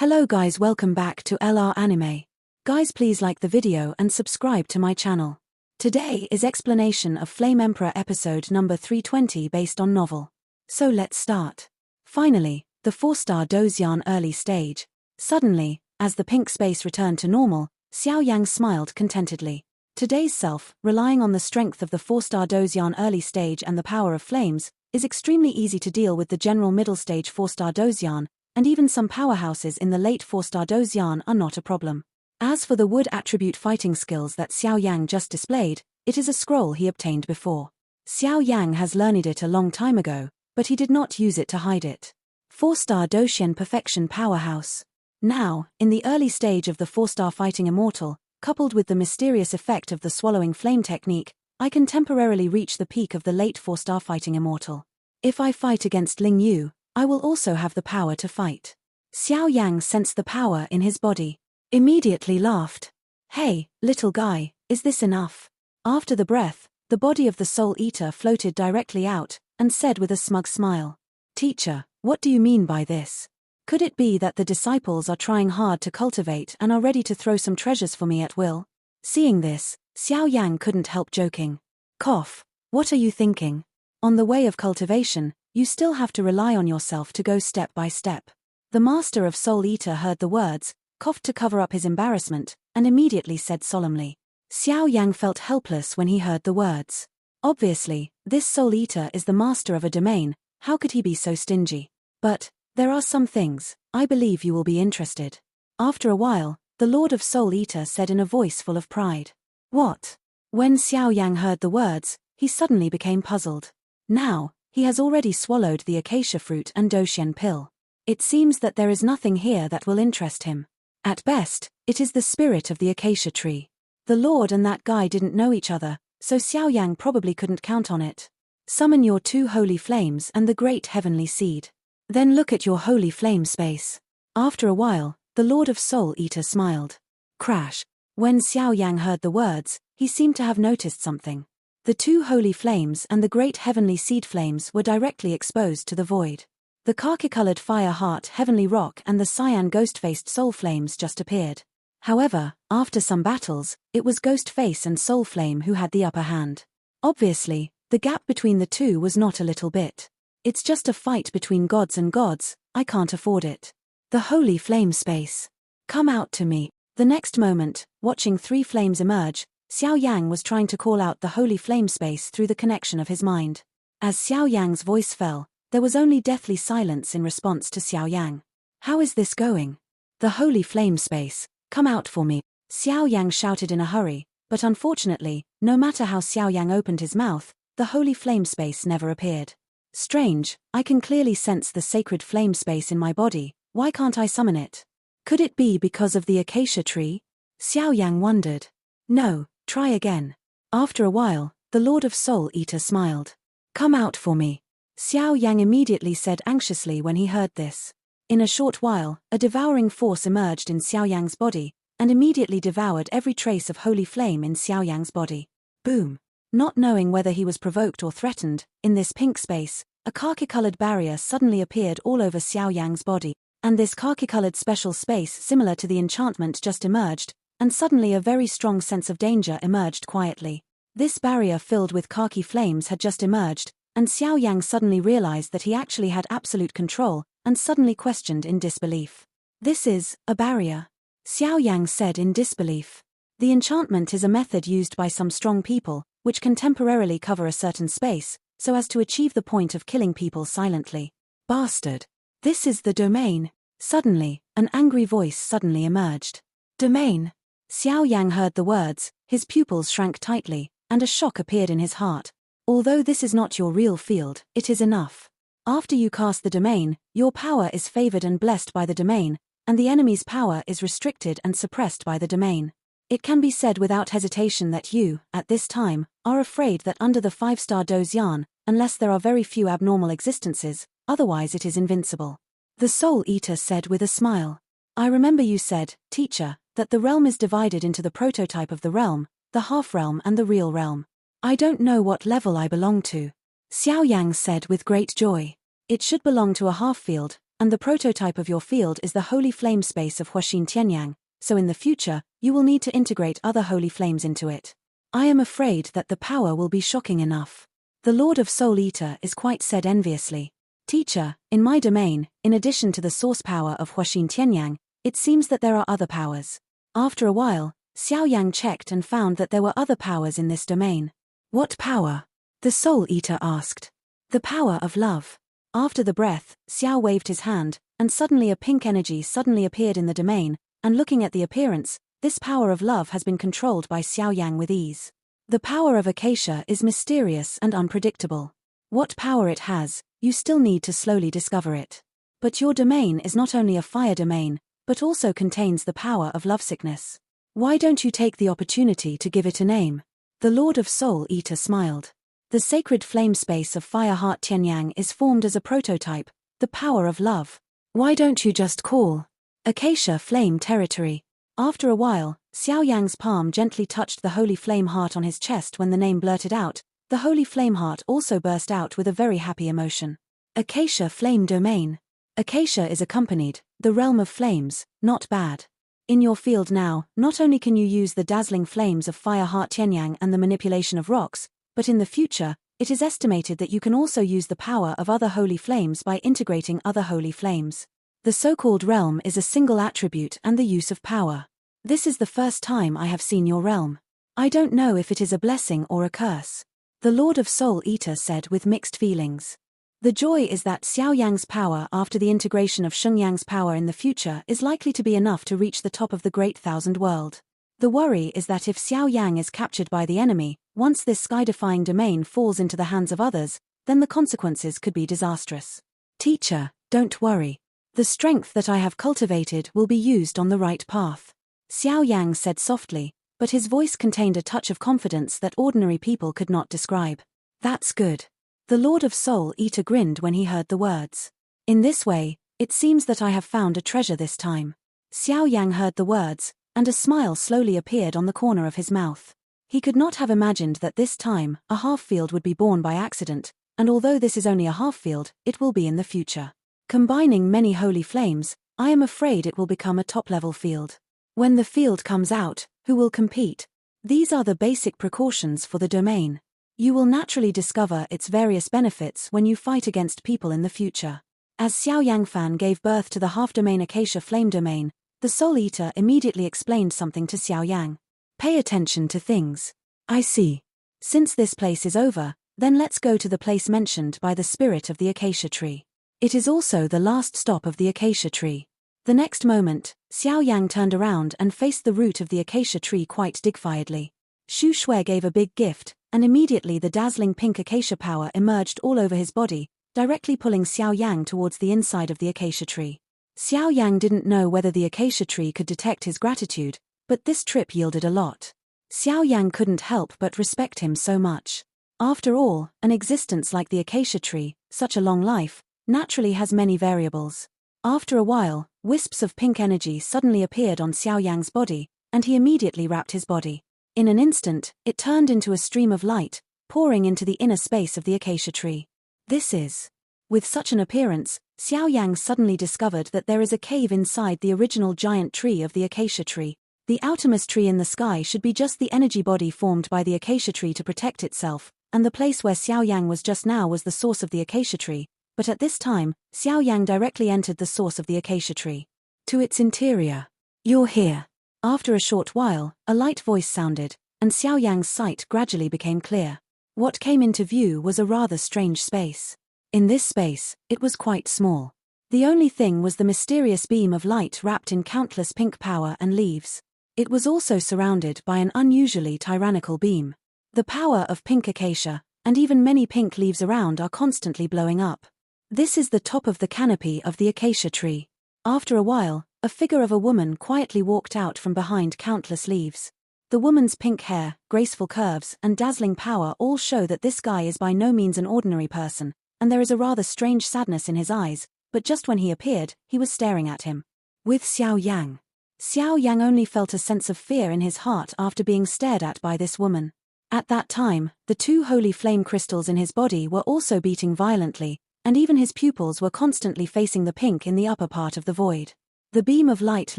Hello guys, welcome back to LR Anime. Guys, please like the video and subscribe to my channel. Today is explanation of Flame Emperor episode number 320 based on novel. So let's start. Finally, the 4-star Xiao early stage. Suddenly, as the pink space returned to normal, Xiao Yan smiled contentedly. Today's self, relying on the strength of the 4-star Xiao early stage and the power of flames, is extremely easy to deal with the general middle stage 4-star Xiao, and even some powerhouses in the late 4-star Xiao are not a problem. As for the wood attribute fighting skills that Xiao Yang just displayed, it is a scroll he obtained before. Xiao Yang has learned it a long time ago, but he did not use it to hide it. 4-star Doshian Perfection Powerhouse. Now, in the early stage of the 4-star Fighting Immortal, coupled with the mysterious effect of the Swallowing Flame technique, I can temporarily reach the peak of the late 4-star Fighting Immortal. If I fight against Ling Yu, I will also have the power to fight. Xiao Yang sensed the power in his body. Immediately laughed. Hey, little guy, is this enough? After the breath, the body of the Soul Eater floated directly out, and said with a smug smile. Teacher, what do you mean by this? Could it be that the disciples are trying hard to cultivate and are ready to throw some treasures for me at will? Seeing this, Xiao Yang couldn't help joking. Cough. What are you thinking? On the way of cultivation, you still have to rely on yourself to go step by step. The master of Soul Eater heard the words, coughed to cover up his embarrassment, and immediately said solemnly. Xiao Yang felt helpless when he heard the words. Obviously, this Soul Eater is the master of a domain, how could he be so stingy? But there are some things, I believe you will be interested. After a while, the Lord of Soul Eater said in a voice full of pride. What? When Xiao Yang heard the words, he suddenly became puzzled. Now, he has already swallowed the Acacia fruit and Doshian pill. It seems that there is nothing here that will interest him. At best, it is the spirit of the Acacia tree. The Lord and that guy didn't know each other, so Xiao Yang probably couldn't count on it. Summon your 2 holy flames and the great heavenly seed. Then look at your holy flame space. After a while, the Lord of Soul Eater smiled. Crash. When Xiao Yang heard the words, he seemed to have noticed something. The 2 holy flames and the great heavenly seed flames were directly exposed to the void. The khaki-colored fire heart heavenly rock and the cyan ghost-faced soul flames just appeared. However, after some battles, it was Ghost-Face and Soul Flame who had the upper hand. Obviously, the gap between the two was not a little bit. It's just a fight between gods and gods, I can't afford it. The holy flame space. Come out to me. The next moment, watching 3 flames emerge, Xiao Yang was trying to call out the holy flame space through the connection of his mind. As Xiao Yang's voice fell, there was only deathly silence in response to Xiao Yang. How is this going? The holy flame space, come out for me. Xiao Yang shouted in a hurry, but unfortunately, no matter how Xiao Yang opened his mouth, the holy flame space never appeared. Strange, I can clearly sense the sacred flame space in my body, why can't I summon it? Could it be because of the Acacia tree? Xiao Yang wondered. No, try again. After a while, the Lord of Soul Eater smiled. Come out for me. Xiao Yang immediately said anxiously when he heard this. In a short while, a devouring force emerged in Xiao Yang's body, and immediately devoured every trace of holy flame in Xiao Yang's body. Boom. Not knowing whether he was provoked or threatened, in this pink space, a khaki-colored barrier suddenly appeared all over Xiao Yang's body, and this khaki-colored special space similar to the enchantment just emerged, and suddenly a very strong sense of danger emerged quietly. This barrier filled with khaki flames had just emerged, and Xiao Yang suddenly realized that he actually had absolute control, and suddenly questioned in disbelief. This is a barrier. Xiao Yang said in disbelief. The enchantment is a method used by some strong people, which can temporarily cover a certain space, so as to achieve the point of killing people silently. Bastard. This is the domain. Suddenly, an angry voice suddenly emerged. Domain. Xiao Yang heard the words, his pupils shrank tightly, and a shock appeared in his heart. Although this is not your real field, it is enough. After you cast the domain, your power is favored and blessed by the domain, and the enemy's power is restricted and suppressed by the domain. It can be said without hesitation that you, at this time, are afraid that under the 5-star Xiao, unless there are very few abnormal existences, otherwise it is invincible. The Soul Eater said with a smile. I remember you said, teacher, that the realm is divided into the prototype of the realm, the half-realm and the real realm. I don't know what level I belong to. Xiao Yang said with great joy. It should belong to a half-field, and the prototype of your field is the holy flame space of Huaxin Tianyang, so in the future, you will need to integrate other holy flames into it. I am afraid that the power will be shocking enough. The Lord of Soul Eater is quite said enviously. Teacher, in my domain, in addition to the source power of Huaxin Tianyang, it seems that there are other powers. After a while, Xiao Yang checked and found that there were other powers in this domain. What power? The Soul Eater asked. The power of love. After the breath, Xiao waved his hand, and suddenly a pink energy suddenly appeared in the domain, and looking at the appearance, this power of love has been controlled by Xiao Yang with ease. The power of Acacia is mysterious and unpredictable. What power it has, you still need to slowly discover it. But your domain is not only a fire domain, but also contains the power of lovesickness. Why don't you take the opportunity to give it a name? The Lord of Soul Eater smiled. The sacred flame space of Fire Heart Tianyang is formed as a prototype, the power of love. Why don't you just call Acacia Flame Territory? After a while, Xiao Yang's palm gently touched the holy flame heart on his chest when the name blurted out. The holy flame heart also burst out with a very happy emotion. Acacia Flame Domain. Acacia is accompanied, the realm of flames, not bad. In your field now, not only can you use the dazzling flames of Fire Heart Tianyang and the manipulation of rocks, but in the future, it is estimated that you can also use the power of other holy flames by integrating other holy flames. The so-called realm is a single attribute and the use of power. This is the first time I have seen your realm. I don't know if it is a blessing or a curse. The Lord of Soul Eater said with mixed feelings. The joy is that Xiao Yang's power after the integration of Sheng Yang's power in the future is likely to be enough to reach the top of the Great Thousand World. The worry is that if Xiao Yang is captured by the enemy, once this sky-defying domain falls into the hands of others, then the consequences could be disastrous. Teacher, don't worry. The strength that I have cultivated will be used on the right path. Xiao Yang said softly, but his voice contained a touch of confidence that ordinary people could not describe. That's good. The Lord of Soul Eater grinned when he heard the words. In this way, it seems that I have found a treasure this time. Xiao Yang heard the words, and a smile slowly appeared on the corner of his mouth. He could not have imagined that this time, a half-field would be born by accident, and although this is only a half-field, it will be in the future. Combining many holy flames, I am afraid it will become a top-level field. When the field comes out, who will compete? These are the basic precautions for the domain. You will naturally discover its various benefits when you fight against people in the future. As Xiao Yangfan gave birth to the half-domain Acacia Flame Domain, the Soul Eater immediately explained something to Xiao Yang. Pay attention to things. I see. Since this place is over, then let's go to the place mentioned by the spirit of the acacia tree. It is also the last stop of the acacia tree. The next moment, Xiao Yang turned around and faced the root of the acacia tree quite dignifiedly. Xu Shui gave a big gift, and immediately the dazzling pink acacia power emerged all over his body, directly pulling Xiao Yang towards the inside of the acacia tree. Xiao Yang didn't know whether the acacia tree could detect his gratitude, but this trip yielded a lot. Xiao Yang couldn't help but respect him so much. After all, an existence like the acacia tree, such a long life, naturally has many variables. After a while, wisps of pink energy suddenly appeared on Xiao Yang's body, and he immediately wrapped his body. In an instant, it turned into a stream of light, pouring into the inner space of the acacia tree. This is. With such an appearance, Xiao Yang suddenly discovered that there is a cave inside the original giant tree of the acacia tree. The outermost tree in the sky should be just the energy body formed by the acacia tree to protect itself, and the place where Xiao Yang was just now was the source of the acacia tree, but at this time, Xiao Yang directly entered the source of the acacia tree. To its interior. You're here. After a short while, a light voice sounded, and Xiao Yang's sight gradually became clear. What came into view was a rather strange space. In this space, it was quite small. The only thing was the mysterious beam of light wrapped in countless pink power and leaves. It was also surrounded by an unusually tyrannical beam. The power of pink acacia, and even many pink leaves around are constantly blowing up. This is the top of the canopy of the acacia tree. After a while, a figure of a woman quietly walked out from behind countless leaves. The woman's pink hair, graceful curves, and dazzling power all show that this guy is by no means an ordinary person, and there is a rather strange sadness in his eyes, but just when he appeared, he was staring at him. With Xiao Yang. Xiao Yang only felt a sense of fear in his heart after being stared at by this woman. At that time, the two holy flame crystals in his body were also beating violently, and even his pupils were constantly facing the pink in the upper part of the void. The beam of light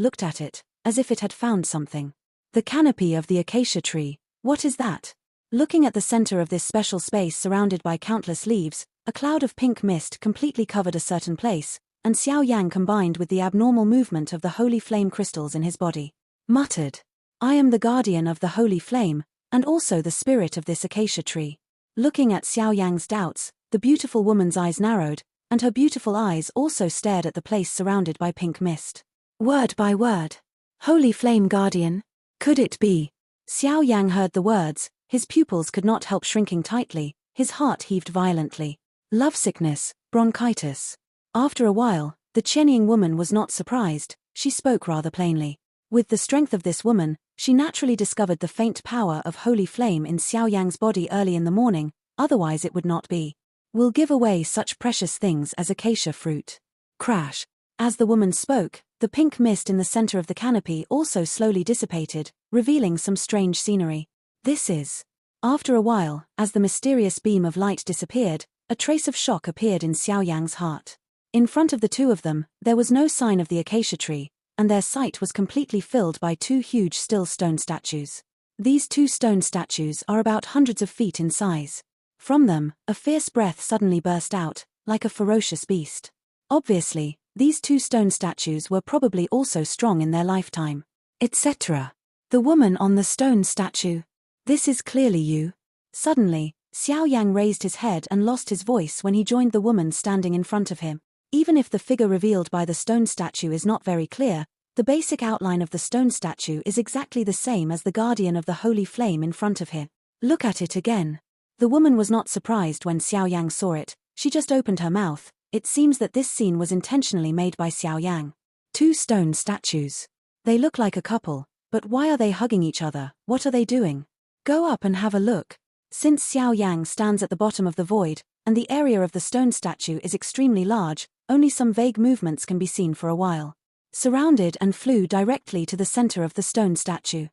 looked at it, as if it had found something. The canopy of the acacia tree, what is that? Looking at the center of this special space surrounded by countless leaves, a cloud of pink mist completely covered a certain place, and Xiao Yang combined with the abnormal movement of the holy flame crystals in his body. Muttered, I am the guardian of the holy flame, and also the spirit of this acacia tree. Looking at Xiao Yang's doubts, the beautiful woman's eyes narrowed, and her beautiful eyes also stared at the place surrounded by pink mist. Word by word. Holy flame guardian? Could it be? Xiao Yang heard the words, his pupils could not help shrinking tightly, his heart heaved violently. Lovesickness, bronchitis. After a while, the Chenying woman was not surprised, she spoke rather plainly. With the strength of this woman, she naturally discovered the faint power of holy flame in Xiao Yang's body early in the morning, otherwise it would not be. Will give away such precious things as acacia fruit. Crash. As the woman spoke, the pink mist in the center of the canopy also slowly dissipated, revealing some strange scenery. This is. After a while, as the mysterious beam of light disappeared, a trace of shock appeared in Xiao Yang's heart. In front of the two of them, there was no sign of the acacia tree, and their sight was completely filled by two huge still stone statues. These two stone statues are about hundreds of feet in size. From them, a fierce breath suddenly burst out, like a ferocious beast. Obviously, these two stone statues were probably also strong in their lifetime. Etc. The woman on the stone statue. This is clearly you. Suddenly, Xiao Yang raised his head and lost his voice when he joined the woman standing in front of him. Even if the figure revealed by the stone statue is not very clear, the basic outline of the stone statue is exactly the same as the guardian of the holy flame in front of him. Look at it again. The woman was not surprised when Xiao Yang saw it, she just opened her mouth. It seems that this scene was intentionally made by Xiao Yang. Two stone statues. They look like a couple, but why are they hugging each other? What are they doing? Go up and have a look. Since Xiao Yang stands at the bottom of the void, and the area of the stone statue is extremely large, only some vague movements can be seen for a while. Surrounded and flew directly to the center of the stone statue.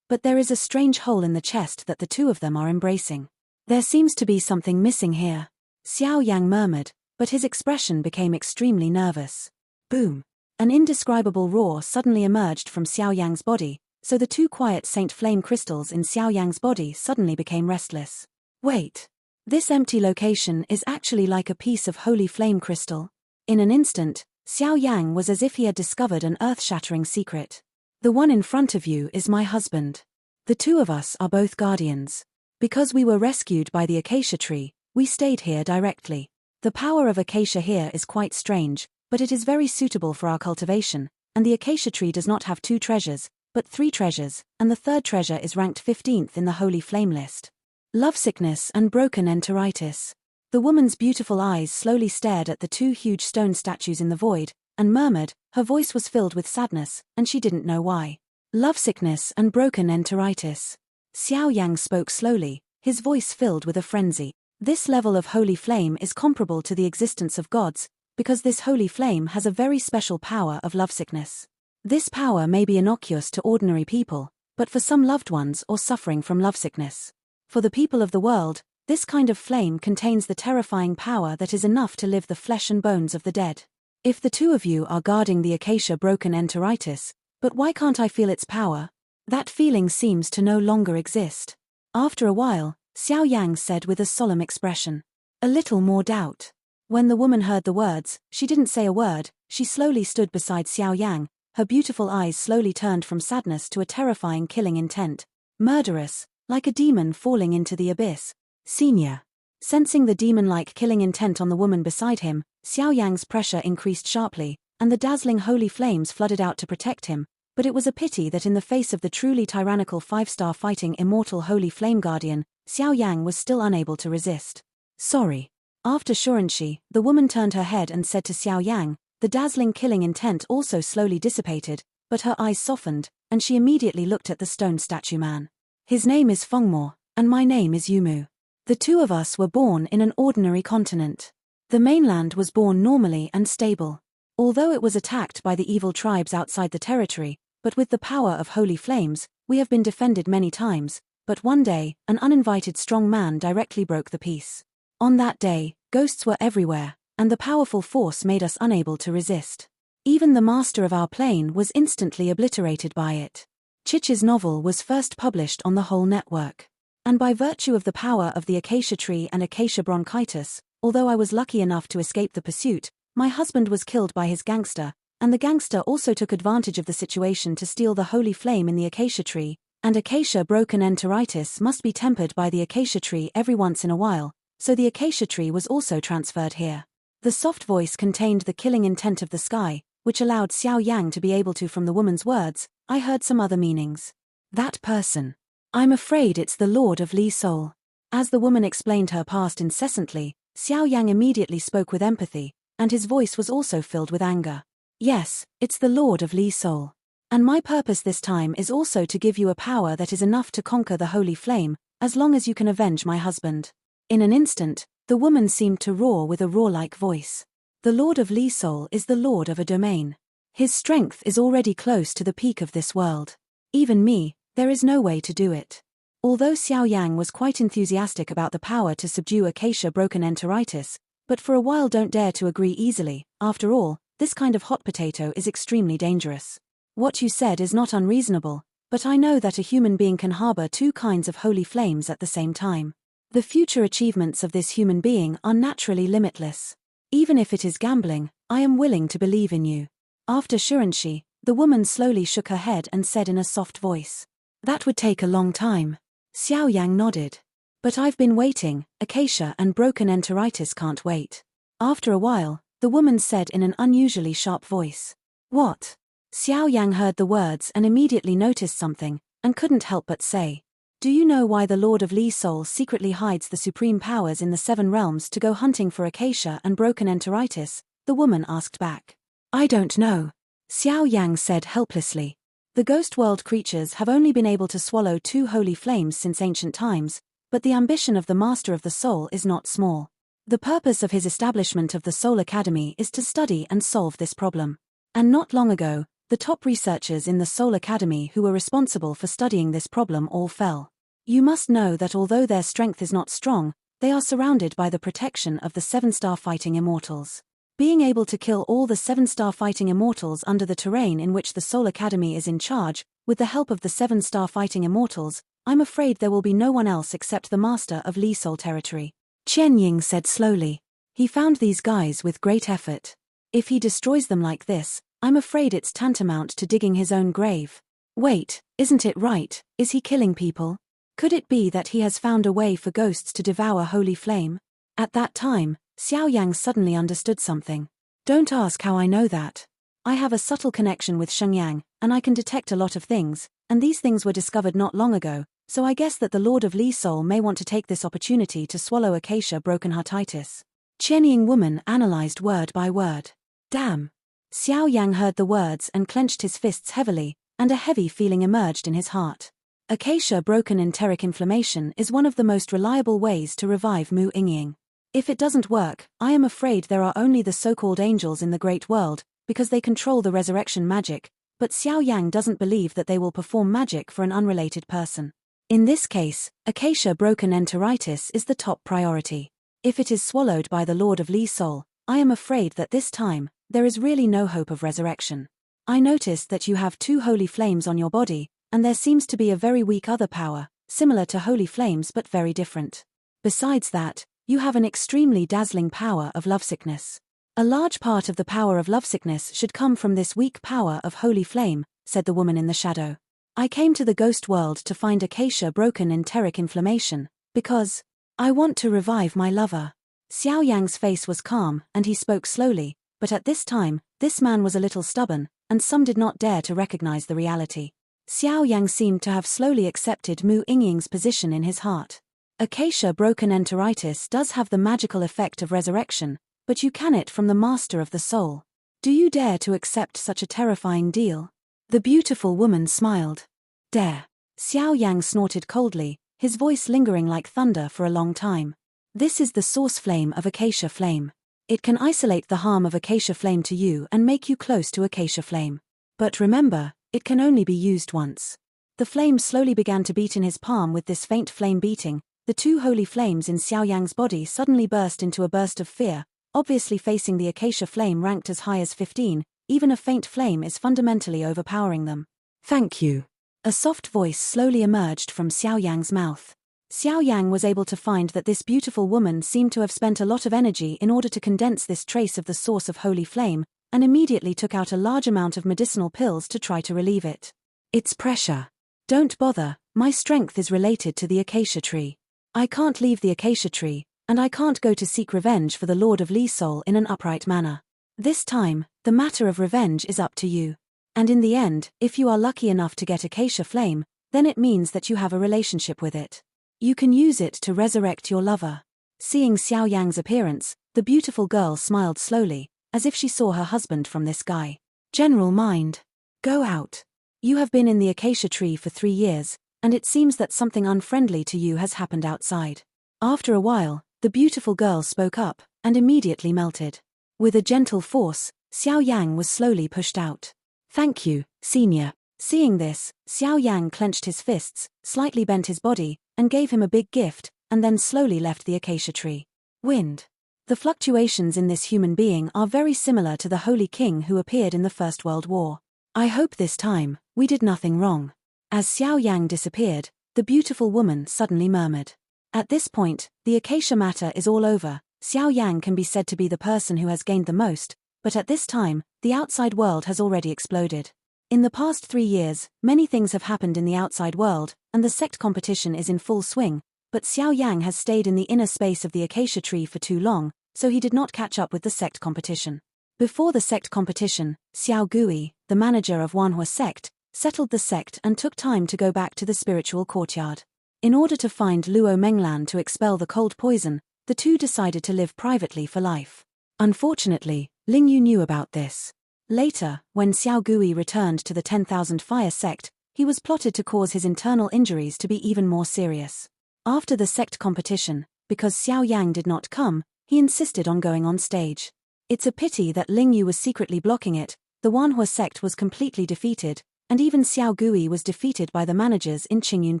But there is a strange hole in the chest that the two of them are embracing. There seems to be something missing here. Xiao Yang murmured, but his expression became extremely nervous. Boom! An indescribable roar suddenly emerged from Xiao Yang's body, so the two quiet saint flame crystals in Xiao Yang's body suddenly became restless. Wait! This empty location is actually like a piece of holy flame crystal. In an instant, Xiao Yang was as if he had discovered an earth-shattering secret. The one in front of you is my husband. The two of us are both guardians. Because we were rescued by the acacia tree, we stayed here directly. The power of acacia here is quite strange, but it is very suitable for our cultivation, and the acacia tree does not have 2 treasures, but 3 treasures, and the third treasure is ranked 15th in the holy flame list. Lovesickness and broken enteritis. The woman's beautiful eyes slowly stared at the 2 huge stone statues in the void, and murmured, her voice was filled with sadness, and she didn't know why. Lovesickness and broken enteritis. Xiao Yang spoke slowly, his voice filled with a frenzy. This level of holy flame is comparable to the existence of gods, because this holy flame has a very special power of lovesickness. This power may be innocuous to ordinary people, but for some loved ones or suffering from lovesickness. For the people of the world, this kind of flame contains the terrifying power that is enough to live the flesh and bones of the dead. If the two of you are guarding the acacia broken enteritis, but why can't I feel its power? That feeling seems to no longer exist. After a while, Xiao Yang said with a solemn expression. A little more doubt. When the woman heard the words, she didn't say a word, she slowly stood beside Xiao Yang, her beautiful eyes slowly turned from sadness to a terrifying killing intent. Murderous, like a demon falling into the abyss. Senior. Sensing the demon-like killing intent on the woman beside him, Xiao Yang's pressure increased sharply, and the dazzling holy flames flooded out to protect him, but it was a pity that in the face of the truly tyrannical 5-star fighting immortal holy flame guardian, Xiao Yang was still unable to resist. Sorry. After Shurenshi, the woman turned her head and said to Xiao Yang, the dazzling killing intent also slowly dissipated, but her eyes softened, and she immediately looked at the stone statue man. His name is Fengmo, and my name is Yumu. The two of us were born in an ordinary continent. The mainland was born normally and stable. Although it was attacked by the evil tribes outside the territory, but with the power of holy flames, we have been defended many times, but one day, an uninvited strong man directly broke the peace. On that day, ghosts were everywhere, and the powerful force made us unable to resist. Even the master of our plane was instantly obliterated by it. Chich's novel was first published on the whole network. And by virtue of the power of the acacia tree and acacia bronchitis, although I was lucky enough to escape the pursuit, my husband was killed by his gangster, and the gangster also took advantage of the situation to steal the holy flame in the acacia tree, and acacia broken enteritis must be tempered by the acacia tree every once in a while, so the acacia tree was also transferred here. The soft voice contained the killing intent of the sky, which allowed Xiao Yang to be able to from the woman's words, I heard some other meanings. That person. I'm afraid it's the Lord of Li Soul. As the woman explained her past incessantly, Xiao Yang immediately spoke with empathy, and his voice was also filled with anger. Yes, it's the Lord of Li Soul. And my purpose this time is also to give you a power that is enough to conquer the holy flame, as long as you can avenge my husband. In an instant, the woman seemed to roar with a roar-like voice. The Lord of Li Soul is the Lord of a domain. His strength is already close to the peak of this world. Even me, there is no way to do it. Although Xiao Yang was quite enthusiastic about the power to subdue acacia broken enteritis, but for a while don't dare to agree easily. After all, this kind of hot potato is extremely dangerous. What you said is not unreasonable, but I know that a human being can harbor two kinds of holy flames at the same time. The future achievements of this human being are naturally limitless. Even if it is gambling, I am willing to believe in you. After Shurenshi, the woman slowly shook her head and said in a soft voice. That would take a long time. Xiao Yang nodded. But I've been waiting, acacia and broken enteritis can't wait. After a while, the woman said in an unusually sharp voice. What? Xiao Yang heard the words and immediately noticed something, and couldn't help but say. Do you know why the Lord of Li Soul secretly hides the supreme powers in the 7 realms to go hunting for acacia and broken enteritis? The woman asked back. I don't know. Xiao Yang said helplessly. The ghost world creatures have only been able to swallow 2 holy flames since ancient times, but the ambition of the Master of the Soul is not small. The purpose of his establishment of the Soul Academy is to study and solve this problem. And not long ago, the top researchers in the Soul Academy who were responsible for studying this problem all fell. You must know that although their strength is not strong, they are surrounded by the protection of the 7-star fighting immortals. Being able to kill all the 7-star fighting immortals under the terrain in which the Soul Academy is in charge, with the help of the 7-star fighting immortals, I'm afraid there will be no one else except the Master of Li Soul territory. Chen Ying said slowly. He found these guys with great effort. If he destroys them like this, I'm afraid it's tantamount to digging his own grave. Wait, isn't it right? Is he killing people? Could it be that he has found a way for ghosts to devour holy flame? At that time, Xiao Yang suddenly understood something. Don't ask how I know that. I have a subtle connection with Shenyang, and I can detect a lot of things, and these things were discovered not long ago, so I guess that the Lord of Li Soul may want to take this opportunity to swallow acacia broken heartitis. Qianying woman analyzed word by word. Damn. Xiao Yang heard the words and clenched his fists heavily, and a heavy feeling emerged in his heart. Acacia broken enteric inflammation is one of the most reliable ways to revive Mu Yingying. If it doesn't work, I am afraid there are only the so-called angels in the great world, because they control the resurrection magic, but Xiao Yang doesn't believe that they will perform magic for an unrelated person. In this case, acacia broken enteritis is the top priority. If it is swallowed by the Lord of Li Soul, I am afraid that this time, there is really no hope of resurrection. I noticed that you have 2 holy flames on your body, and there seems to be a very weak other power, similar to holy flames but very different. Besides that, you have an extremely dazzling power of lovesickness. A large part of the power of lovesickness should come from this weak power of holy flame, said the woman in the shadow. I came to the ghost world to find acacia broken enteric inflammation, because I want to revive my lover. Xiao Yang's face was calm, and he spoke slowly, but at this time, this man was a little stubborn, and some did not dare to recognize the reality. Xiao Yang seemed to have slowly accepted Mu Yingying's position in his heart. Acacia broken enteritis does have the magical effect of resurrection, but you can it from the Master of the Soul. Do you dare to accept such a terrifying deal? The beautiful woman smiled. Dare. Xiao Yang snorted coldly, his voice lingering like thunder for a long time. This is the source flame of acacia flame. It can isolate the harm of acacia flame to you and make you close to acacia flame. But remember, it can only be used once. The flame slowly began to beat in his palm with this faint flame beating, The two holy flames in Xiao Yang's body suddenly burst into a burst of fear, obviously facing the Acacia flame ranked as high as 15, even a faint flame is fundamentally overpowering them. Thank you. A soft voice slowly emerged from Xiao Yang's mouth. Xiao Yang was able to find that this beautiful woman seemed to have spent a lot of energy in order to condense this trace of the source of holy flame, and immediately took out a large amount of medicinal pills to try to relieve it. It's pressure. Don't bother, my strength is related to the acacia tree. I can't leave the acacia tree, and I can't go to seek revenge for the Lord of Li Sol in an upright manner. This time, the matter of revenge is up to you. And in the end, if you are lucky enough to get acacia flame, then it means that you have a relationship with it. You can use it to resurrect your lover. Seeing Xiao Yang's appearance, the beautiful girl smiled slowly, as if she saw her husband from this guy. General mind. Go out. You have been in the acacia tree for 3 years, and it seems that something unfriendly to you has happened outside. After a while, the beautiful girl spoke up, and immediately melted. With a gentle force, Xiao Yang was slowly pushed out. Thank you, senior. Seeing this, Xiao Yang clenched his fists, slightly bent his body, and gave him a big gift, and then slowly left the acacia tree. Wind. The fluctuations in this human being are very similar to the Holy King who appeared in the First World War. I hope this time, we did nothing wrong. As Xiao Yang disappeared, the beautiful woman suddenly murmured. At this point, the acacia matter is all over. Xiao Yang can be said to be the person who has gained the most, but at this time, the outside world has already exploded. In the past 3 years, many things have happened in the outside world, and the sect competition is in full swing, but Xiao Yang has stayed in the inner space of the acacia tree for too long, so he did not catch up with the sect competition. Before the sect competition, Xiao Gui, the manager of Wanhua sect, settled the sect and took time to go back to the spiritual courtyard. In order to find Luo Menglan to expel the cold poison, the two decided to live privately for life. Unfortunately, Ling Yu knew about this. Later, when Xiao Gui returned to the 10,000 Fire sect, he was plotted to cause his internal injuries to be even more serious. After the sect competition, because Xiao Yang did not come, he insisted on going on stage. It's a pity that Ling Yu was secretly blocking it. The Wanhua sect was completely defeated, and even Xiao Gui was defeated by the managers in Qingyun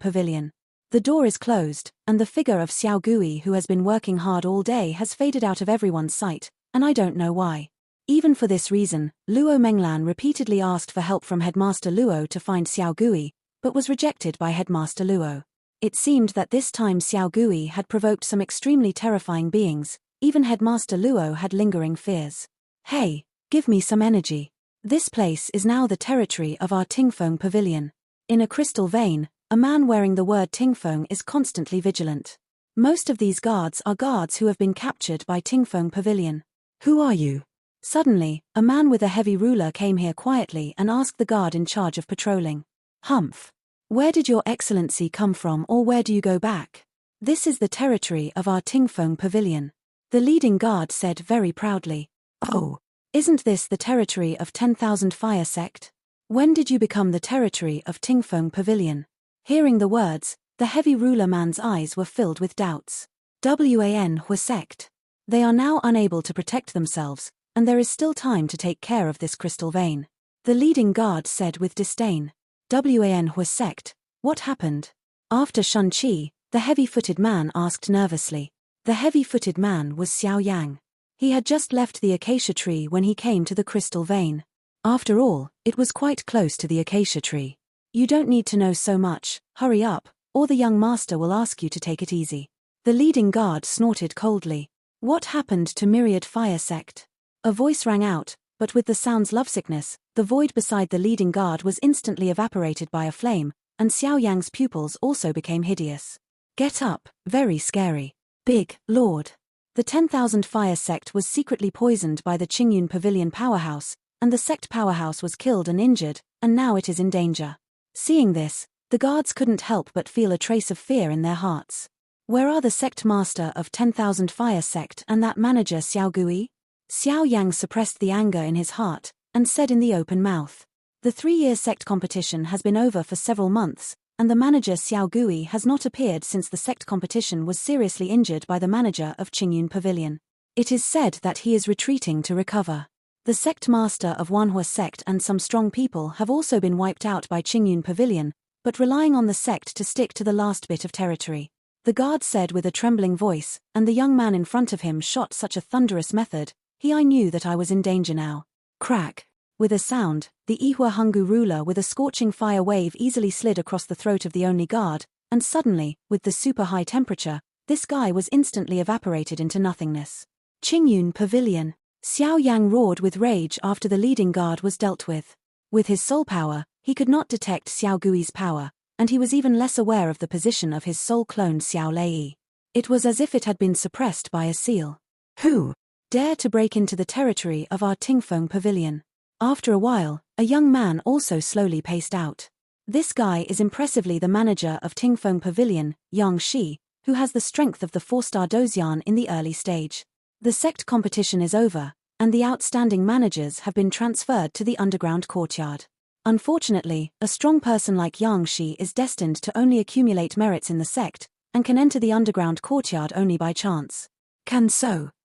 Pavilion. The door is closed, and the figure of Xiao Gui who has been working hard all day has faded out of everyone's sight, and I don't know why. Even for this reason, Luo Menglan repeatedly asked for help from Headmaster Luo to find Xiao Gui, but was rejected by Headmaster Luo. It seemed that this time Xiao Gui had provoked some extremely terrifying beings. Even Headmaster Luo had lingering fears. Hey, give me some energy. This place is now the territory of our Tingfeng Pavilion. In a crystal vein, a man wearing the word Tingfeng is constantly vigilant. Most of these guards are guards who have been captured by Tingfeng Pavilion. Who are you? Suddenly, a man with a heavy ruler came here quietly and asked the guard in charge of patrolling. Humph. Where did your excellency come from, or where do you go back? This is the territory of our Tingfeng Pavilion. The leading guard said very proudly. Oh, isn't this the territory of 10,000 Fire sect? When did you become the territory of Tingfeng Pavilion? Hearing the words, the heavy ruler man's eyes were filled with doubts. Wanhua sect. They are now unable to protect themselves, and there is still time to take care of this crystal vein. The leading guard said with disdain. Wanhua sect, what happened? After Shun Qi, the heavy-footed man asked nervously. The heavy-footed man was Xiao Yang. He had just left the acacia tree when he came to the crystal vein. After all, it was quite close to the acacia tree. You don't need to know so much, hurry up, or the young master will ask you to take it easy. The leading guard snorted coldly. What happened to Myriad Fire sect? A voice rang out, but with the sound's lovesickness, the void beside the leading guard was instantly evaporated by a flame, and Xiao Yang's pupils also became hideous. Get up, very scary. Big Lord. The 10,000 Fire sect was secretly poisoned by the Qingyun Pavilion powerhouse, and the sect powerhouse was killed and injured, and now it is in danger. Seeing this, the guards couldn't help but feel a trace of fear in their hearts. Where are the sect master of 10,000 Fire sect and that manager Xiao Gui? Xiao Yang suppressed the anger in his heart, and said in the open mouth. The 3-year sect competition has been over for several months, and the manager Xiao Gui has not appeared since the sect competition was seriously injured by the manager of Qingyun Pavilion. It is said that he is retreating to recover. The sect master of Wanhua sect and some strong people have also been wiped out by Qingyun Pavilion, but relying on the sect to stick to the last bit of territory. the guard said with a trembling voice, and the young man in front of him shot such a thunderous method. I knew that I was in danger now. Crack. With a sound, the Ihwa Hungu ruler with a scorching fire wave easily slid across the throat of the only guard, and suddenly, with the super high temperature, this guy was instantly evaporated into nothingness. Qingyun Pavilion. Xiao Yang roared with rage after the leading guard was dealt with. With his soul power, he could not detect Xiao Gui's power, and he was even less aware of the position of his soul clone Xiao Lei. It was as if it had been suppressed by a seal. Who dare to break into the territory of our Tingfeng Pavilion? After a while, a young man also slowly paced out. This guy is impressively the manager of Tingfeng Pavilion, Yang Shi, who has the strength of the 4-star Dozian in the early stage. The sect competition is over, and the outstanding managers have been transferred to the underground courtyard. Unfortunately, a strong person like Yang Shi is destined to only accumulate merits in the sect, and can enter the underground courtyard only by chance.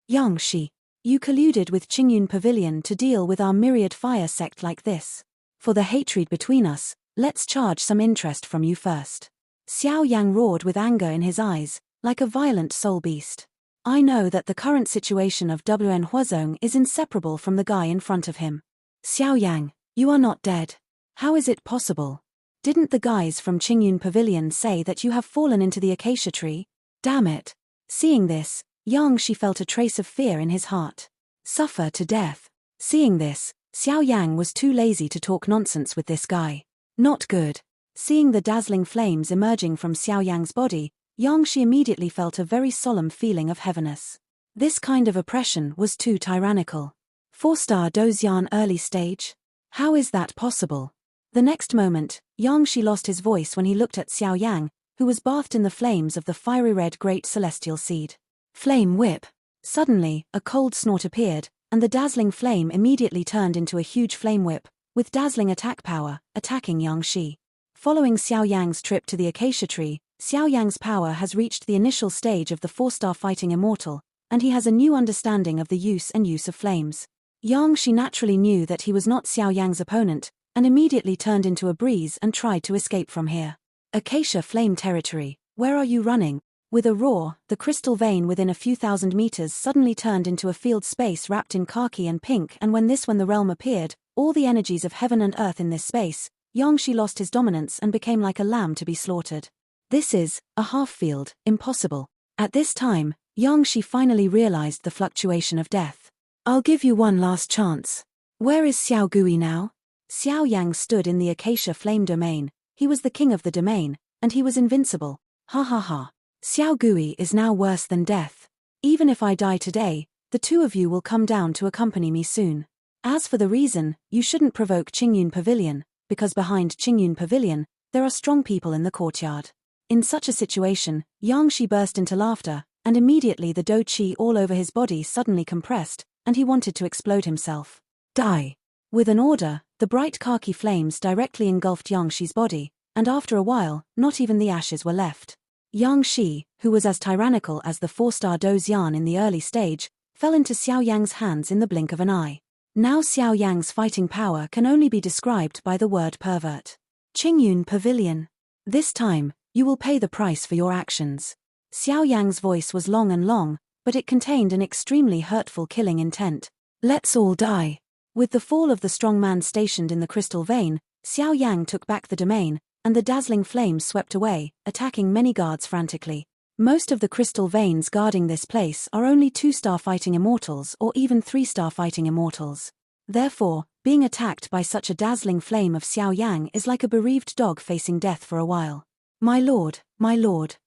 Yang Shi, you colluded with Qingyun Pavilion to deal with our myriad fire sect like this. For the hatred between us, let's charge some interest from you first. Xiao Yang roared with anger in his eyes, like a violent soul beast. I know that the current situation of WN Huazong is inseparable from the guy in front of him. Xiao Yang, you are not dead. How is it possible? Didn't the guys from Qingyun Pavilion say that you have fallen into the acacia tree? Damn it. Seeing this, Yang Shi felt a trace of fear in his heart. Suffer to death. Seeing this, Xiao Yang was too lazy to talk nonsense with this guy. Not good. Seeing the dazzling flames emerging from Xiao Yang's body, Yang Shi immediately felt a very solemn feeling of heaviness. This kind of oppression was too tyrannical. 4-star Dozian early stage? How is that possible? The next moment, Yang Shi lost his voice when he looked at Xiao Yang, who was bathed in the flames of the fiery red great celestial seed. Flame whip. Suddenly, a cold snort appeared, and the dazzling flame immediately turned into a huge flame whip, with dazzling attack power, attacking Yang Shi. Following Xiao Yang's trip to the acacia tree, Xiao Yang's power has reached the initial stage of the 4-star fighting immortal, and he has a new understanding of the use of flames. Yang Shi naturally knew that he was not Xiao Yang's opponent, and immediately turned into a breeze and tried to escape from here. Acacia flame territory, where are you running? With a roar, the crystal vein within a few thousand meters suddenly turned into a field space wrapped in khaki and pink, and when the realm appeared, all the energies of heaven and earth in this space, Yang Shi lost his dominance and became like a lamb to be slaughtered. This is a half-field, impossible. At this time, Yang Shi finally realized the fluctuation of death. I'll give you one last chance. Where is Xiao Gui now? Xiao Yang stood in the Acacia flame domain. He was the king of the domain, and he was invincible. Ha ha ha. Xiao Gui is now worse than death. Even if I die today, the two of you will come down to accompany me soon. As for the reason, you shouldn't provoke Qingyun Pavilion, because behind Qingyun Pavilion, there are strong people in the courtyard. In such a situation, Yang Shi burst into laughter, and immediately the do qi all over his body suddenly compressed, and he wanted to explode himself. Die! With an order, the bright khaki flames directly engulfed Yang Shi's body, and after a while, not even the ashes were left. Yang Shi, who was as tyrannical as the 4-star Dozian in the early stage, fell into Xiao Yang's hands in the blink of an eye. Now Xiao Yang's fighting power can only be described by the word pervert. Qingyun Pavilion. This time, you will pay the price for your actions. Xiao Yang's voice was long and long, but it contained an extremely hurtful killing intent. Let's all die. With the fall of the strong man stationed in the crystal vein, Xiao Yang took back the domain, and the dazzling flames swept away, attacking many guards frantically. Most of the crystal veins guarding this place are only 2-star fighting immortals or even 3-star fighting immortals. Therefore, being attacked by such a dazzling flame of Xiao Yang is like a bereaved dog facing death for a while. My lord,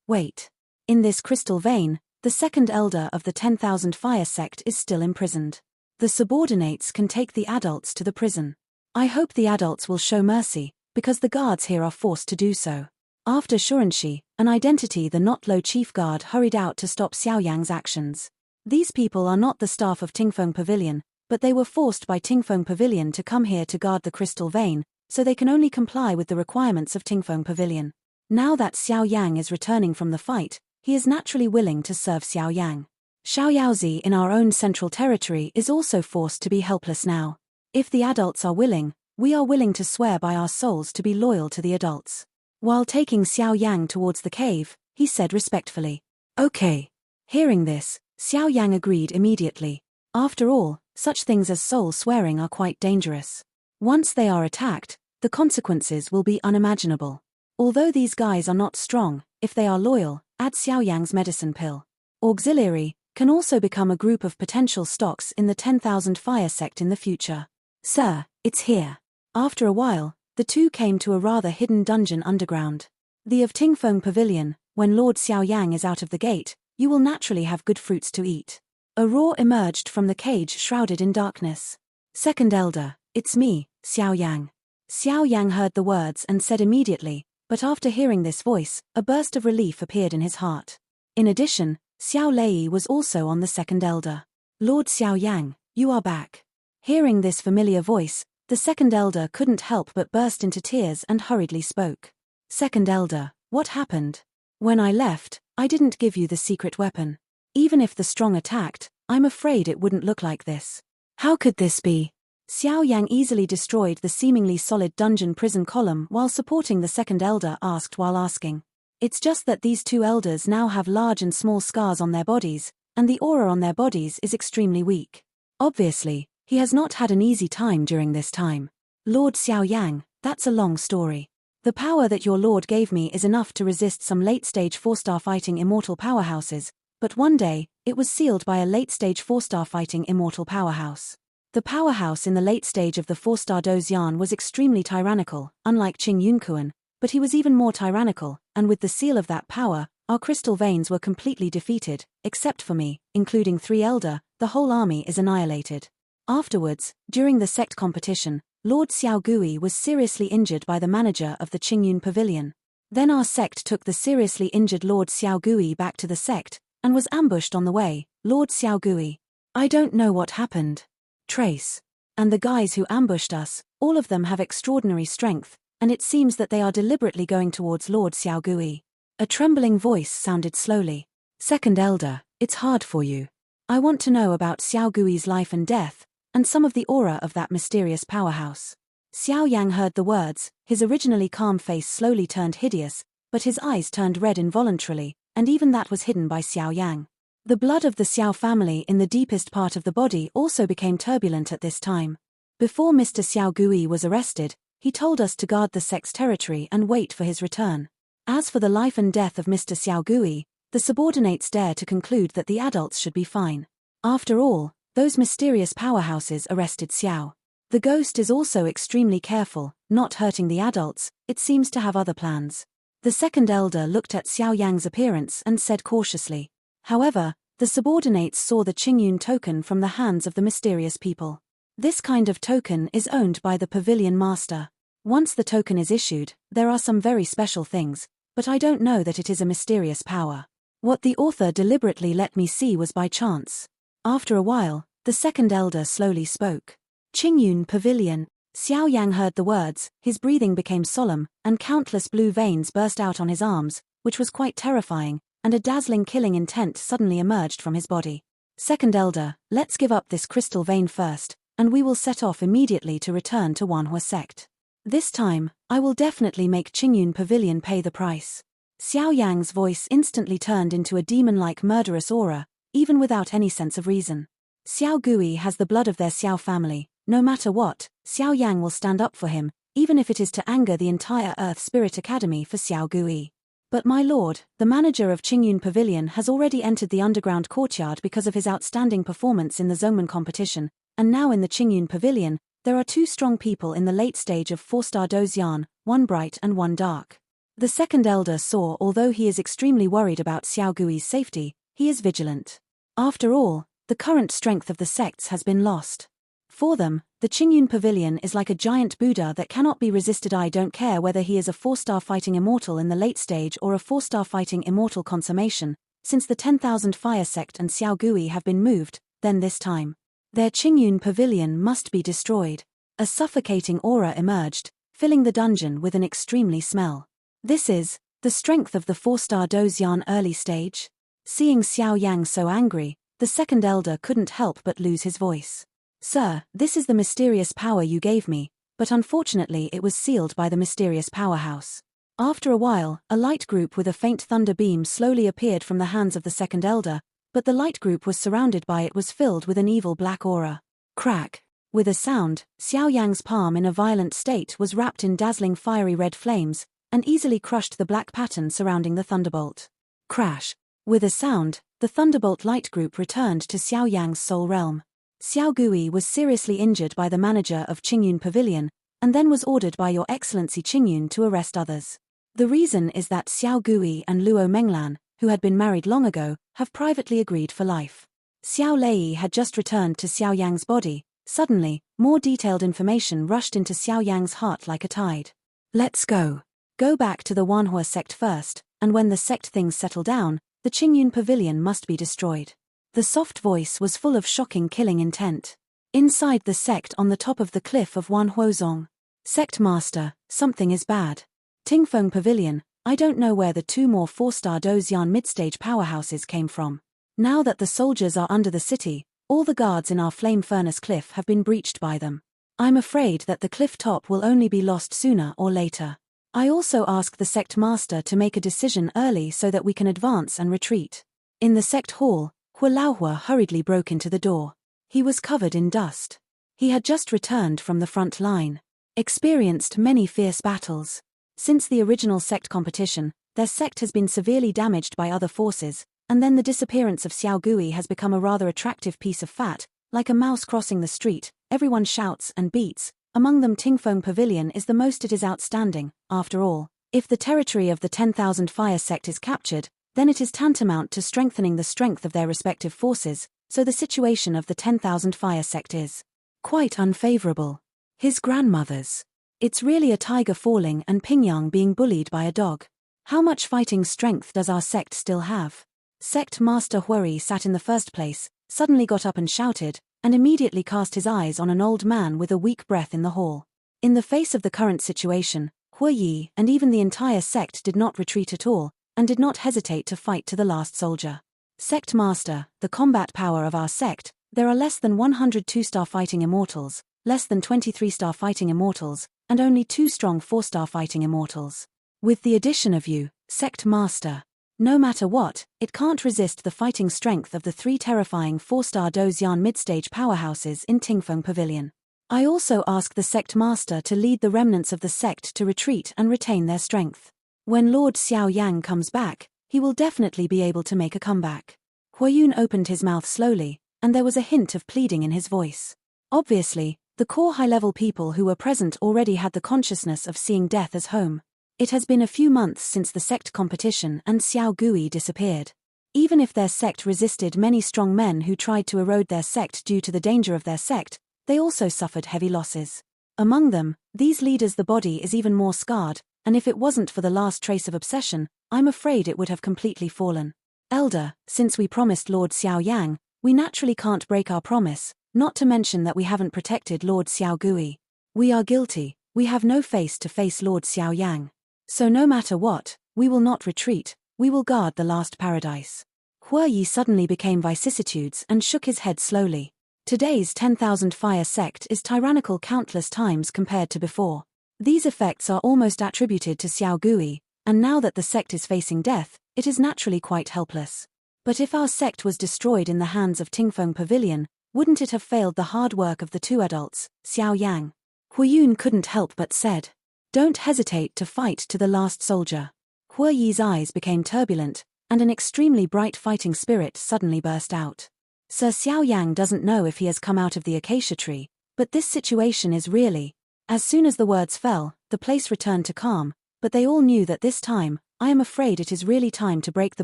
wait. In this crystal vein, the second elder of the 10,000 fire sect is still imprisoned. The subordinates can take the adults to the prison. I hope the adults will show mercy, because the guards here are forced to do so. After Shurenshi, an identity the Notlo chief guard hurried out to stop Xiao Yang's actions. These people are not the staff of Tingfeng Pavilion, but they were forced by Tingfeng Pavilion to come here to guard the crystal vein, so they can only comply with the requirements of Tingfeng Pavilion. Now that Xiao Yang is returning from the fight, he is naturally willing to serve Xiao Yang. Xiao Yaozi in our own central territory is also forced to be helpless now. If the adults are willing, we are willing to swear by our souls to be loyal to the adults. While taking Xiao Yang towards the cave, he said respectfully. Okay. Hearing this, Xiao Yang agreed immediately. After all, such things as soul swearing are quite dangerous. Once they are attacked, the consequences will be unimaginable. Although these guys are not strong, if they are loyal, add Xiao Yang's medicine pill. Auxiliary can also become a group of potential stocks in the 10,000 Fire sect in the future. Sir, it's here. After a while, the two came to a rather hidden dungeon underground. The of Tingfeng Pavilion. When Lord Xiao Yang is out of the gate, you will naturally have good fruits to eat. A roar emerged from the cage shrouded in darkness. Second Elder, it's me, Xiao Yang. Xiao Yang heard the words and said immediately, but after hearing this voice, a burst of relief appeared in his heart. In addition, Xiao Lei was also on the Second Elder. Lord Xiao Yang, you are back. Hearing this familiar voice, the Second Elder couldn't help but burst into tears and hurriedly spoke. Second Elder, what happened? When I left, I didn't give you the secret weapon. Even if the strong attacked, I'm afraid it wouldn't look like this. How could this be? Xiao Yang easily destroyed the seemingly solid dungeon prison column while supporting the Second Elder asked while asking. It's just that these two elders now have large and small scars on their bodies, and the aura on their bodies is extremely weak. Obviously, he has not had an easy time during this time. Lord Xiao Yang, that's a long story. The power that your lord gave me is enough to resist some late-stage 4-star fighting immortal powerhouses, but one day, it was sealed by a late-stage 4-star fighting immortal powerhouse. The powerhouse in the late stage of the 4-star Dozian was extremely tyrannical, unlike Qing Yunkuan, but he was even more tyrannical, and with the seal of that power, our crystal veins were completely defeated, except for me, including 3 elder, the whole army is annihilated. Afterwards, during the sect competition, Lord Xiao Gui was seriously injured by the manager of the Qingyun Pavilion. Then our sect took the seriously injured Lord Xiao Gui back to the sect, and was ambushed on the way. Lord Xiao Gui. I don't know what happened. Trace. And the guys who ambushed us, all of them have extraordinary strength, and it seems that they are deliberately going towards Lord Xiao Gui. A trembling voice sounded slowly. Second Elder, it's hard for you. I want to know about Xiao Gui's life and death, and some of the aura of that mysterious powerhouse. Xiao Yang heard the words, his originally calm face slowly turned hideous, but his eyes turned red involuntarily, and even that was hidden by Xiao Yang. The blood of the Xiao family in the deepest part of the body also became turbulent at this time. Before Mr. Xiao Gui was arrested, he told us to guard the sect's territory and wait for his return. As for the life and death of Mr. Xiao Gui, the subordinates dare to conclude that the adults should be fine. After all, those mysterious powerhouses arrested Xiao. The ghost is also extremely careful, not hurting the adults, it seems to have other plans. The Second Elder looked at Xiao Yang's appearance and said cautiously. However, the subordinates saw the Qingyun token from the hands of the mysterious people. This kind of token is owned by the pavilion master. Once the token is issued, there are some very special things, but I don't know that it is a mysterious power. What the author deliberately let me see was by chance. After a while, the Second Elder slowly spoke. Qingyun Pavilion. Xiao Yang heard the words, his breathing became solemn, and countless blue veins burst out on his arms, which was quite terrifying, and a dazzling killing intent suddenly emerged from his body. Second Elder, let's give up this crystal vein first, and we will set off immediately to return to Wanhua sect. This time, I will definitely make Qingyun Pavilion pay the price. Xiao Yang's voice instantly turned into a demon-like murderous aura, even without any sense of reason. Xiao Gui has the blood of their Xiao family. No matter what, Xiao Yang will stand up for him, even if it is to anger the entire Earth Spirit Academy for Xiao Gui. But my lord, the manager of Qingyun Pavilion has already entered the underground courtyard because of his outstanding performance in the Zongmen competition, and now in the Qingyun Pavilion, there are 2 strong people in the late stage of 4-star Dozian, one bright and one dark. The Second Elder saw although he is extremely worried about Xiao Gui's safety, he is vigilant. After all, the current strength of the sects has been lost. For them, the Qingyun Pavilion is like a giant Buddha that cannot be resisted. I don't care whether he is a 4-star fighting immortal in the late stage or a 4-star fighting immortal consummation, since the 10,000 Fire sect and Xiao Gui have been moved, then this time, their Qingyun Pavilion must be destroyed. A suffocating aura emerged, filling the dungeon with an extremely smell. This is the strength of the 4-star Dozian early stage. Seeing Xiao Yang so angry, the Second Elder couldn't help but lose his voice. Sir, this is the mysterious power you gave me, but unfortunately it was sealed by the mysterious powerhouse. After a while, a light group with a faint thunder beam slowly appeared from the hands of the second elder, but the light group was surrounded by it was filled with an evil black aura. Crack! With a sound, Xiao Yang's palm in a violent state was wrapped in dazzling fiery red flames, and easily crushed the black pattern surrounding the thunderbolt. Crash! With a sound, the thunderbolt light group returned to Xiao Yang's soul realm. Xiao Gui was seriously injured by the manager of Qingyun Pavilion, and then was ordered by Your Excellency Qingyun to arrest others. The reason is that Xiao Gui and Luo Menglan, who had been married long ago, have privately agreed for life. Xiao Lei had just returned to Xiao Yang's body. Suddenly, more detailed information rushed into Xiao Yang's heart like a tide. Let's go. Go back to the Wanhua sect first, and when the sect things settle down, the Qingyun Pavilion must be destroyed. The soft voice was full of shocking killing intent. Inside the sect on the top of the cliff of Wanhuozong. Sect Master, something is bad. Tingfeng Pavilion, I don't know where the 2 more 4-star Dozian mid-stage powerhouses came from. Now that the soldiers are under the city, all the guards in our flame furnace cliff have been breached by them. I'm afraid that the cliff top will only be lost sooner or later. I also ask the sect master to make a decision early so that we can advance and retreat. In the sect hall, Hua Laohua hurriedly broke into the door. He was covered in dust. He had just returned from the front line. Experienced many fierce battles. Since the original sect competition, their sect has been severely damaged by other forces, and then the disappearance of Xiao Gui has become a rather attractive piece of fat, like a mouse crossing the street. Everyone shouts and beats. Among them Tingfeng Pavilion is the most. It is outstanding, after all. If the territory of the 10,000 Fire sect is captured, then it is tantamount to strengthening the strength of their respective forces, so the situation of the 10,000 Fire sect is quite unfavorable. His grandmother's. It's really a tiger falling and Pingyang being bullied by a dog. How much fighting strength does our sect still have? Sect Master Huari sat in the first place, suddenly got up and shouted, and immediately cast his eyes on an old man with a weak breath in the hall. In the face of the current situation, Huayi and even the entire sect did not retreat at all, and did not hesitate to fight to the last soldier. Sect Master, the combat power of our sect, there are less than 100 2-star fighting immortals, less than 23-star fighting immortals, and only 2 strong 4-star fighting immortals. With the addition of you, Sect Master, no matter what, it can't resist the fighting strength of the 3 terrifying 4-star Dozian mid-stage powerhouses in Tingfeng Pavilion. I also ask the Sect Master to lead the remnants of the sect to retreat and retain their strength. When Lord Xiao Yang comes back, he will definitely be able to make a comeback. Huayun opened his mouth slowly, and there was a hint of pleading in his voice. Obviously, the core high-level people who were present already had the consciousness of seeing death as home. It has been a few months since the sect competition and Xiao Gui disappeared. Even if their sect resisted many strong men who tried to erode their sect due to the danger of their sect, they also suffered heavy losses. Among them, these leaders, the body is even more scarred, and if it wasn't for the last trace of obsession, I'm afraid it would have completely fallen. Elder, since we promised Lord Xiao Yang, we naturally can't break our promise, not to mention that we haven't protected Lord Xiao Gui. We are guilty, we have no face to face Lord Xiao Yang. So no matter what, we will not retreat, we will guard the last paradise. Huayi suddenly became vicissitudes and shook his head slowly. Today's 10,000 Fire sect is tyrannical countless times compared to before. These effects are almost attributed to Xiao Gui, and now that the sect is facing death, it is naturally quite helpless. But if our sect was destroyed in the hands of Tingfeng Pavilion, wouldn't it have failed the hard work of the 2 adults, Xiao Yang? Huayun couldn't help but said, "Don't hesitate to fight to the last soldier." Huayi's eyes became turbulent, and an extremely bright fighting spirit suddenly burst out. Sir Xiao Yang doesn't know if he has come out of the acacia tree, but this situation is really... As soon as the words fell, the place returned to calm, but they all knew that this time, I am afraid it is really time to break the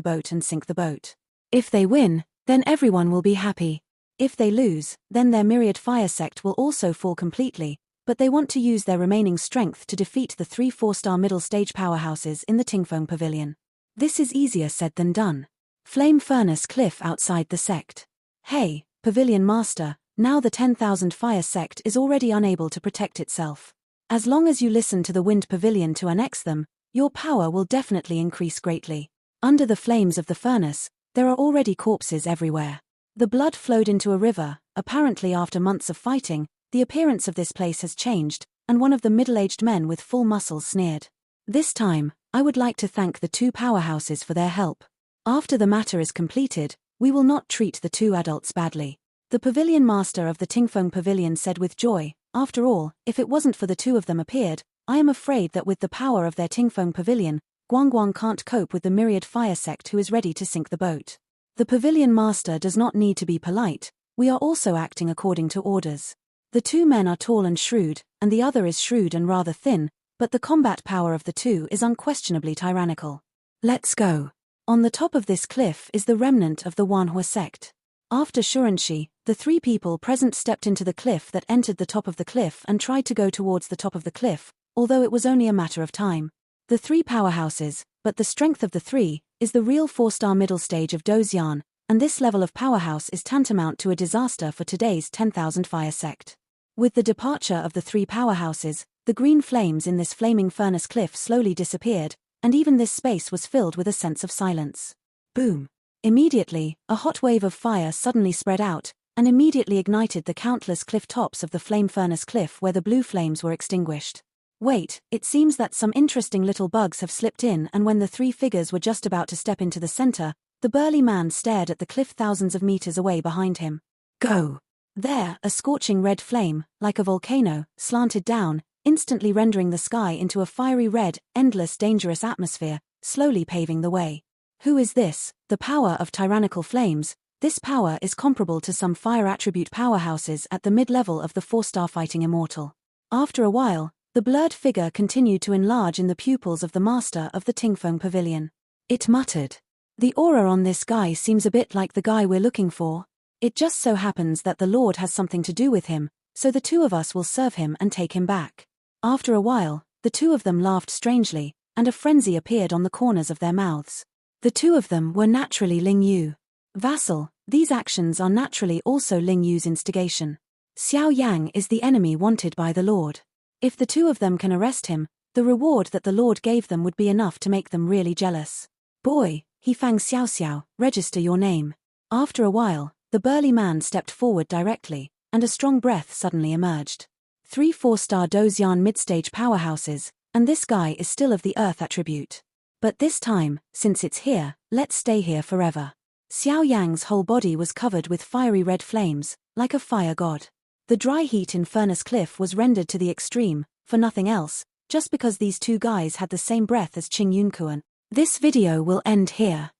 boat and sink the boat. If they win, then everyone will be happy. If they lose, then their myriad fire sect will also fall completely, but they want to use their remaining strength to defeat the 3 4-star middle stage powerhouses in the Tingfeng Pavilion. This is easier said than done. Flame Furnace Cliff outside the sect. Hey, Pavilion Master, now the 10,000 Fire sect is already unable to protect itself. As long as you listen to the Wind Pavilion to annex them, your power will definitely increase greatly. Under the flames of the furnace, there are already corpses everywhere. The blood flowed into a river. Apparently after months of fighting, the appearance of this place has changed, and one of the middle-aged men with full muscles sneered. This time, I would like to thank the two powerhouses for their help. After the matter is completed, we will not treat the two adults badly. The pavilion master of the Tingfeng Pavilion said with joy, after all, if it wasn't for the two of them appeared, I am afraid that with the power of their Tingfeng Pavilion, Guangguang can't cope with the myriad fire sect who is ready to sink the boat. The pavilion master does not need to be polite, we are also acting according to orders. The two men are tall and shrewd, and the other is shrewd and rather thin, but the combat power of the two is unquestionably tyrannical. Let's go. On the top of this cliff is the remnant of the Wanhua sect. After Shurenshi, the three people present stepped into the cliff that entered the top of the cliff and tried to go towards the top of the cliff, although it was only a matter of time. The three powerhouses, but the strength of the three, is the real 4-star middle stage of Dozian, and this level of powerhouse is tantamount to a disaster for today's 10,000 fire sect. With the departure of the three powerhouses, the green flames in this flaming furnace cliff slowly disappeared, and even this space was filled with a sense of silence. Boom! Immediately, a hot wave of fire suddenly spread out, and immediately ignited the countless cliff tops of the flame furnace cliff where the blue flames were extinguished. Wait, it seems that some interesting little bugs have slipped in, and when the three figures were just about to step into the center, the burly man stared at the cliff thousands of meters away behind him. Go! There, a scorching red flame, like a volcano, slanted down, instantly rendering the sky into a fiery red, endless dangerous atmosphere, slowly paving the way. Who is this? The power of tyrannical flames. This power is comparable to some fire attribute powerhouses at the mid-level of the 4-star fighting immortal. After a while, the blurred figure continued to enlarge in the pupils of the master of the Tingfeng Pavilion. It muttered. The aura on this guy seems a bit like the guy we're looking for. It just so happens that the Lord has something to do with him, so the two of us will serve him and take him back. After a while, the two of them laughed strangely, and a frenzy appeared on the corners of their mouths. The two of them were naturally Ling Yu. Vassal, these actions are naturally also Ling Yu's instigation. Xiao Yang is the enemy wanted by the Lord. If the two of them can arrest him, the reward that the Lord gave them would be enough to make them really jealous. Boy, Hifang Xiao Xiao, register your name. After a while, the burly man stepped forward directly, and a strong breath suddenly emerged. 3 4-star Dozian mid-stage powerhouses, and this guy is still of the earth attribute. But this time, since it's here, let's stay here forever. Xiao Yang's whole body was covered with fiery red flames, like a fire god. The dry heat in Furnace Cliff was rendered to the extreme, for nothing else, just because these two guys had the same breath as Qing Yunkuan. This video will end here.